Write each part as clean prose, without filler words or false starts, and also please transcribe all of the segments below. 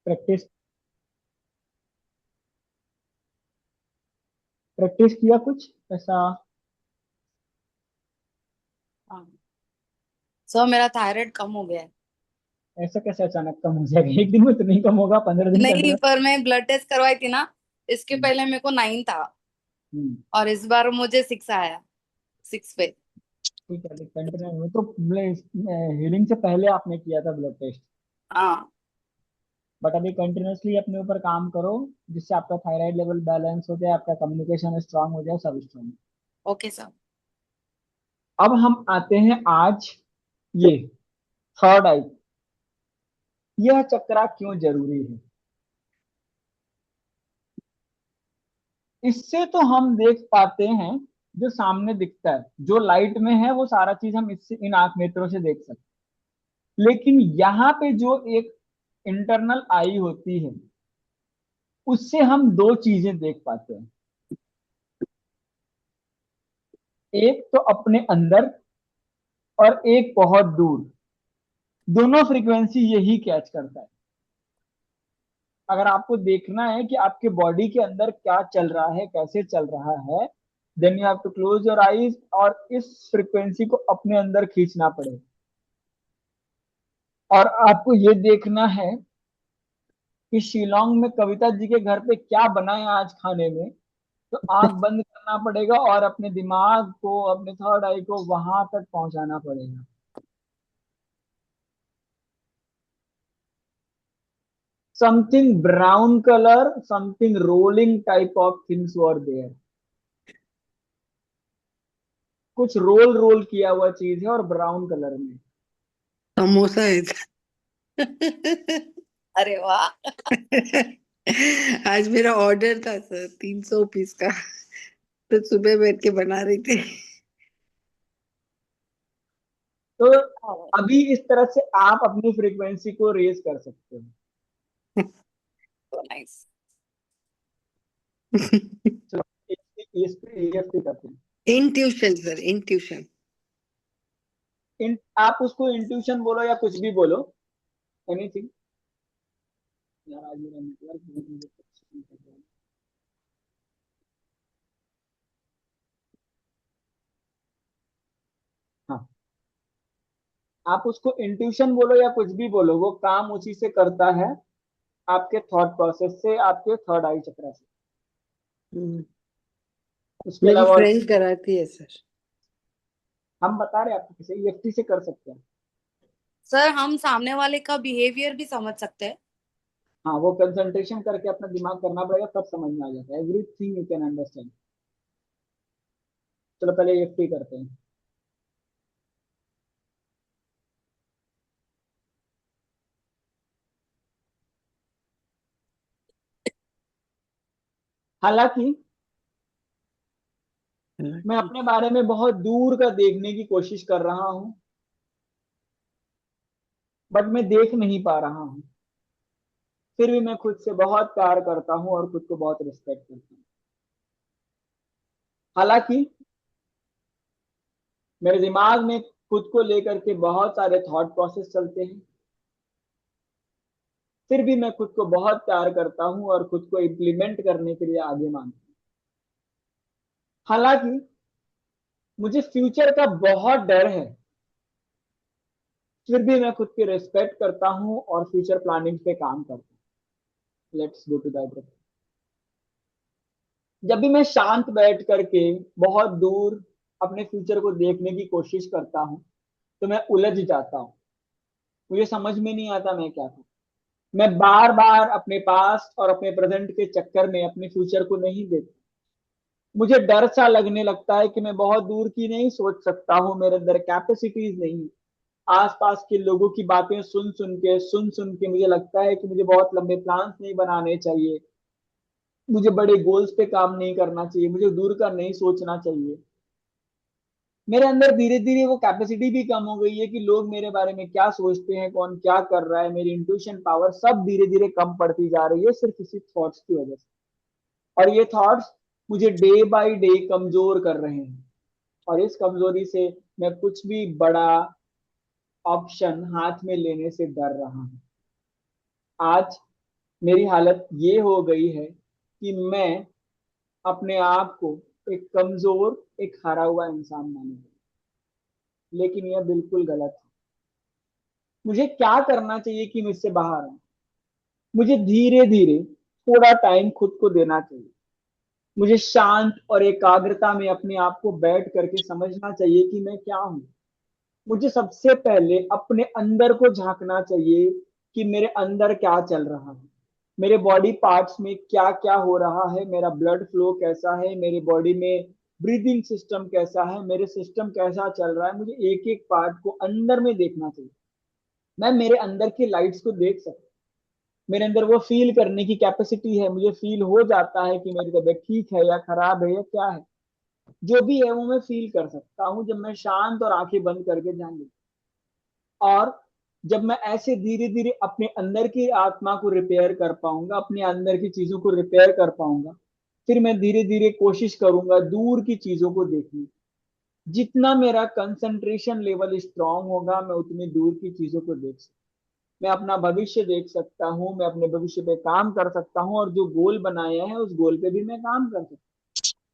Practice practice किया कुछ ऐसा? हाँ सर, मेरा थायराइड कम हो गया है। ऐसा कैसे अचानक कम हो जाएगा? एक दिन में तो नहीं कम होगा, 15 दिन नहीं, कंटिन्यू। पर मैं ब्लड टेस्ट करवाई थी ना, इसके पहले मेरे को 9 था हम्म। और इस बार मुझे 6 आया, 6 पे। ठीक है, कंटिन्यू तो हीलिंग से पहले आपने किया था ब्लड टेस्ट। हाँ। बट अभी कंटिन्यूअसली अपने ऊपर काम करो, जिससे आपका थायराइड लेवल बैलेंस हो जाए, आपका कम्युनिकेशन स्ट्रांग हो जाए, सब स्ट्रांग। Okay sir. अब हम आते हैं आज ये थर्ड आई। यह चक्रा क्यों जरूरी है? इससे तो हम देख पाते हैं, जो सामने दिखता है, जो लाइट में है, वो सारा चीज हम इससे इन आंख नेत्रों से देख सकते हैं। लेकिन यहाँ पे जो एक इंटरनल आई होती है, उससे हम दो चीजें देख पाते हैं। एक तो अपने अंदर, और एक बहुत दूर। दोनों फ्रीक्वेंसी यही कैच करता है। अगर आपको देखना है कि आपके बॉडी के अंदर क्या चल रहा है, कैसे चल रहा है, then you have to close your eyes और इस फ्रीक्वेंसी को अपने अंदर खींचना पड़ेगा। और आपको ये देखना है कि शिलोंग में कविता जी के घर पे क्या बना है आज खाने में। तो आंख बंद करना पड़ेगा और अपने दिमाग को, अपने थर्ड आई को वहां तक पहुंचाना पड़ेगा। Something brown colour, something rolling type of things over there. कुछ रोल रोल किया हुआ चीज है और ब्राउन कलर में। समोसा है अरे वाह। आज मेरा ऑर्डर था सर, 300 पीस का। तो सुबह बैठ के बना रही थी। तो अभी इस तरह से आप अपनी फ्रीक्वेंसी को रेज कर सकते हो। तो नाइस। चलो, इस पे EFT करते हैं। Intuition sir, intuition. आप उसको इंट्यूशन बोलो या कुछ भी बोलो, एनीथिंग। यार आज मेरा नेटवर्क बहुत मुझे परेशान कर रहा है। हाँ, आप उसको इंट्यूशन बोलो या कुछ भी बोलो, वो काम उसी से करता है, आपके थॉट प्रोसेस से, आपके थर्ड आई चक्र से। उसके मेरी अलावा और फ्रेंड कराती है सर। हम बता रहे हैं आपको, किसी EFT से कर सकते हैं। सर, हम सामने वाले का बिहेवियर भी समझ सकते हैं। हाँ, वो कंसंट्रेशन करके अपना दिमाग करना पड़ेगा, तब समझ में आ जाता है, एवरीथिंग यू कैन अंडरस्टैंड। चलो पहले EFT करते हैं। हालांकि मैं अपने बारे में बहुत दूर का देखने की कोशिश कर रहा हूँ, बट मैं देख नहीं पा रहा हूँ। फिर भी मैं खुद से बहुत प्यार करता हूँ और खुद को बहुत रिस्पेक्ट करता हूँ। हालांकि मेरे दिमाग में खुद को लेकर के बहुत सारे थॉट प्रोसेस चलते हैं, फिर भी मैं खुद को बहुत प्यार करता हूँ और खुद को इम्प्लीमेंट करने के लिए आगे मानता हूँ। हालांकि मुझे फ्यूचर का बहुत डर है, फिर भी मैं खुद की रिस्पेक्ट करता हूँ और फ्यूचर प्लानिंग पे काम करता हूँ। Let's go to that. जब भी मैं शांत बैठ करके बहुत दूर अपने फ्यूचर को देखने की कोशिश करता हूँ, तो मैं उलझ जाता हूँ। मुझे समझ में नहीं आता मैं क्या करूँ। मैं बार बार अपने पास और अपने प्रेजेंट के चक्कर में अपने फ्यूचर को नहीं देखता। मुझे डर सा लगने लगता है कि मैं बहुत दूर की नहीं सोच सकता हूँ, मेरे अंदर कैपेसिटीज नहीं। आसपास के लोगों की बातें सुन सुन के मुझे लगता है कि मुझे बहुत लंबे प्लान्स नहीं बनाने चाहिए, मुझे बड़े गोल्स पे काम नहीं करना चाहिए, मुझे दूर का नहीं सोचना चाहिए। मेरे अंदर धीरे धीरे वो कैपेसिटी भी कम हो गई है कि लोग मेरे बारे में क्या सोचते हैं, कौन क्या कर रहा है, मेरी इंट्यूशन पावर सब धीरे धीरे कम पड़ती जा रही है, सिर्फ इसी थॉट्स की वजह से। और ये थॉट्स मुझे डे बाय डे कमजोर कर रहे हैं, और इस कमजोरी से मैं कुछ भी बड़ा ऑप्शन हाथ में लेने से डर रहा हूं। आज मेरी हालत ये हो गई है कि मैं अपने आप को एक कमजोर, एक हारा हुआ इंसान मानूंगा। लेकिन यह बिल्कुल गलत है। मुझे क्या करना चाहिए कि मैं इससे बाहर आऊं? मुझे धीरे धीरे थोड़ा टाइम खुद को देना चाहिए। मुझे शांत और एकाग्रता में अपने आप को बैठ करके समझना चाहिए कि मैं क्या हूं। मुझे सबसे पहले अपने अंदर को झांकना चाहिए कि मेरे अंदर क्या चल रहा है, मेरे बॉडी पार्ट्स में क्या क्या हो रहा है, मेरा ब्लड फ्लो कैसा है, मेरे बॉडी में ब्रीदिंग सिस्टम कैसा है, मेरे सिस्टम कैसा चल रहा है। मुझे एक एक पार्ट को अंदर में देखना चाहिए। मैं मेरे अंदर की लाइट्स को देख सकता, मेरे अंदर वो फील करने की कैपेसिटी है। मुझे फील हो जाता है कि मेरी तबीयत ठीक है या खराब है या क्या है। जो भी है वो मैं फील कर सकता हूँ जब मैं शांत और आंखें बंद करके ध्यान देता हूँ। और जब मैं ऐसे धीरे धीरे अपने अंदर की आत्मा को रिपेयर कर पाऊंगा, अपने अंदर की चीजों को रिपेयर कर पाऊंगा, फिर मैं धीरे धीरे कोशिश करूंगा दूर की चीजों को देखने की। जितना मेरा कंसंट्रेशन लेवल स्ट्रांग होगा, मैं उतनी दूर की चीजों को देख सकता, मैं अपना भविष्य देख सकता हूँ, मैं अपने भविष्य पे काम कर सकता हूँ, और जो गोल बनाया है उस गोल पे भी मैं काम कर सकता हूँ।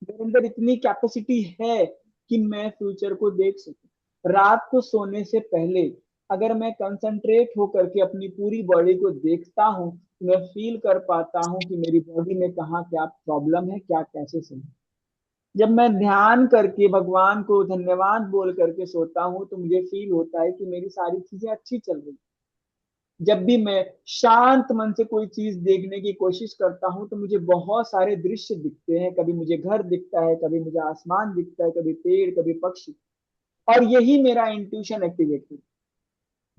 मेरे अंदर इतनी कैपेसिटी है कि मैं फ्यूचर को देख सकूं। रात को सोने से पहले अगर मैं कंसंट्रेट होकर के अपनी पूरी बॉडी को देखता हूँ, तो मैं फील कर पाता हूँ कि मेरी बॉडी में कहाँ क्या प्रॉब्लम है, क्या कैसे सही। जब मैं ध्यान करके भगवान को धन्यवाद बोल करके सोता हूँ, तो मुझे फील होता है कि मेरी सारी चीजें अच्छी चल रही। जब भी मैं शांत मन से कोई चीज देखने की कोशिश करता हूं, तो मुझे बहुत सारे दृश्य दिखते हैं। कभी मुझे घर दिखता है, कभी मुझे आसमान दिखता है, कभी पेड़, कभी पक्षी। और यही मेरा इंट्यूशन एक्टिवेट है।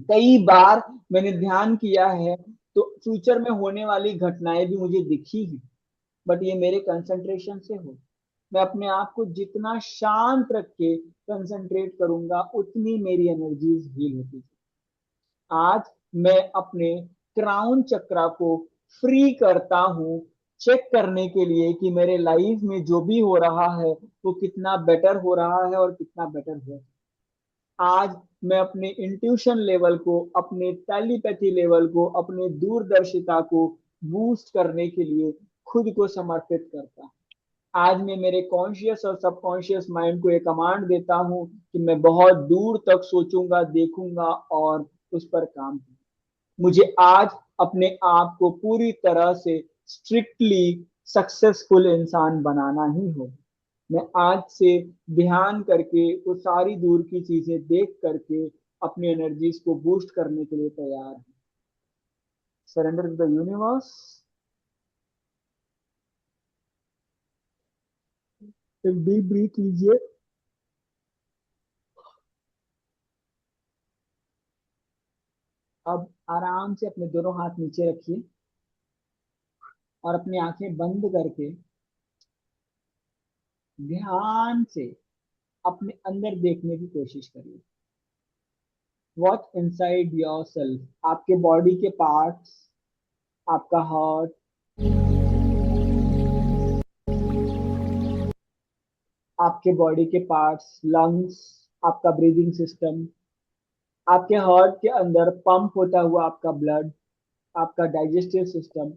कई बार मैंने ध्यान किया है तो फ्यूचर में होने वाली घटनाएं भी मुझे दिखी हैं। बट ये मेरे कंसंट्रेशन से हो। मैं अपने आप को जितना शांत रख के कंसंट्रेट करूंगा, उतनी मेरी एनर्जीज हील होती। आज मैं अपने क्राउन चक्रा को फ्री करता हूँ, चेक करने के लिए कि मेरे लाइफ में जो भी हो रहा है वो कितना बेटर हो रहा है और कितना बेटर हो। आज मैं अपने इंट्यूशन लेवल को, अपने टेलीपैथी लेवल को, अपने दूरदर्शिता को बूस्ट करने के लिए खुद को समर्पित करता हूँ। आज मैं मेरे कॉन्शियस और सबकॉन्शियस माइंड को एक कमांड देता हूँ कि मैं बहुत दूर तक सोचूंगा, देखूंगा और उस पर काम करूंगा। मुझे आज अपने आप को पूरी तरह से स्ट्रिक्टली सक्सेसफुल इंसान बनाना ही होगा। मैं आज से ध्यान करके वो सारी दूर की चीजें देख करके अपनी एनर्जीज को बूस्ट करने के लिए तैयार हूँ। Surrender to the universe. एक डीप ब्रीथ लीजिए। अब आराम से अपने दोनों हाथ नीचे रखिए और अपनी आंखें बंद करके ध्यान से अपने अंदर देखने की कोशिश करिए। Watch inside your self. आपके बॉडी के पार्ट्स, आपका हार्ट, आपके बॉडी के पार्ट्स, लंग्स, आपका ब्रीदिंग सिस्टम, आपके हार्ट के अंदर पंप होता हुआ आपका ब्लड, आपका डाइजेस्टिव सिस्टम,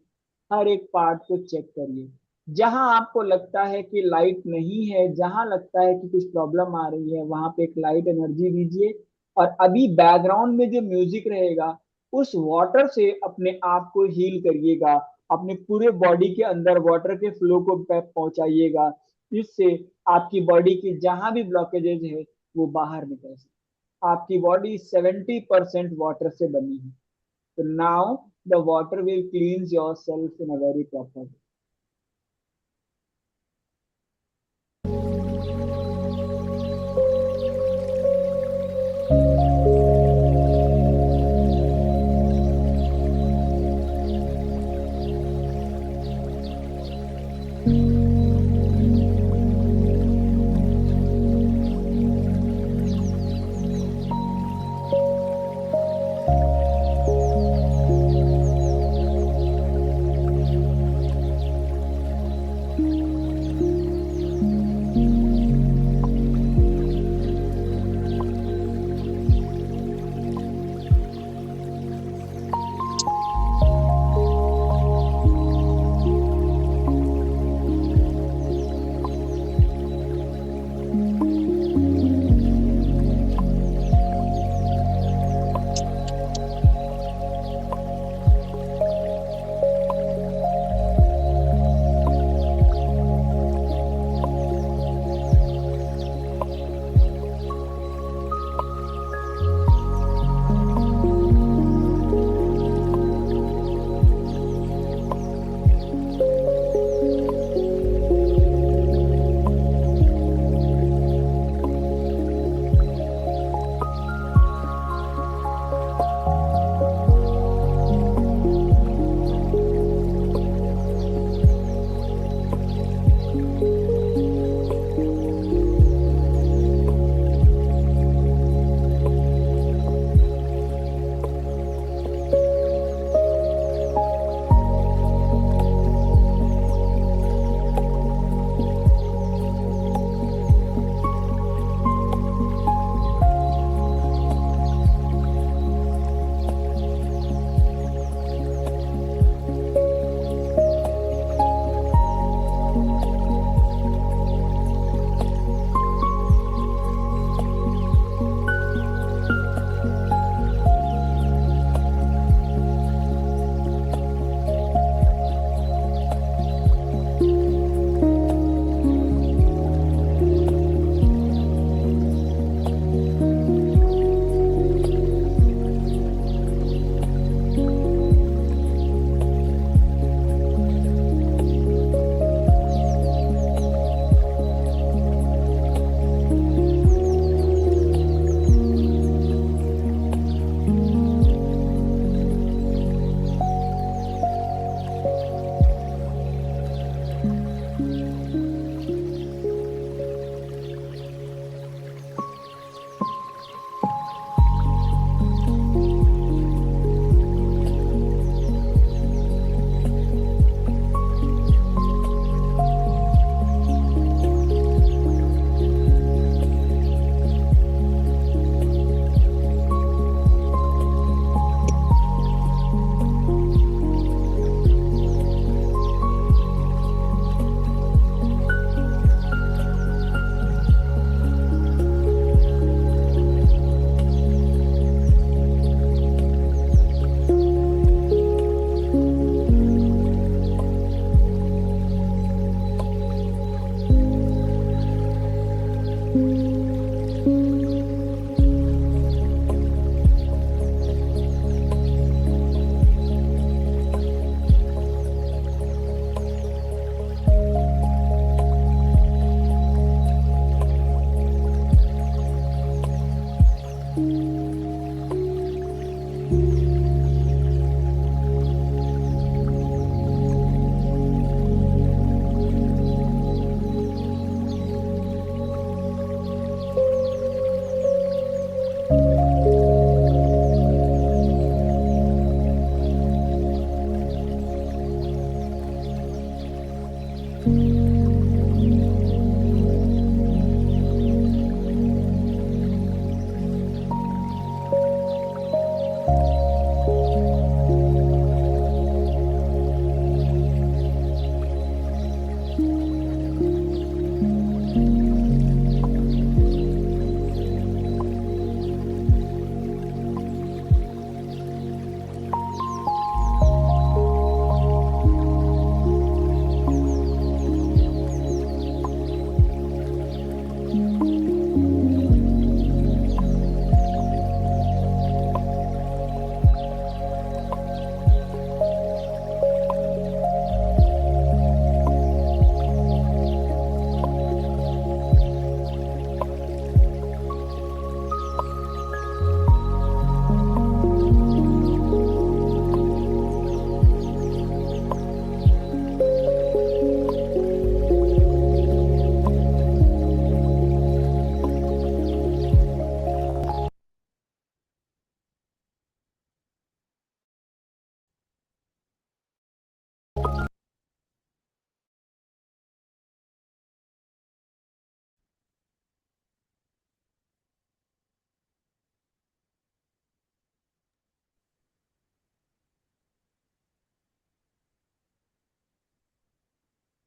हर एक पार्ट को चेक करिए। जहां आपको लगता है कि लाइट नहीं है, जहां लगता है कि कुछ प्रॉब्लम आ रही है, वहां पे एक लाइट एनर्जी दीजिए। और अभी बैकग्राउंड में जो म्यूजिक रहेगा, उस वाटर से अपने आप को हील करिएगा। अपने पूरे बॉडी के अंदर वाटर के फ्लो को पहुंचाइएगा, जिससे आपकी बॉडी की जहां भी ब्लॉकेजेज है वो बाहर निकल सके। आपकी बॉडी 70% वाटर से बनी है। So now the water will cleanse yourself in a very proper way.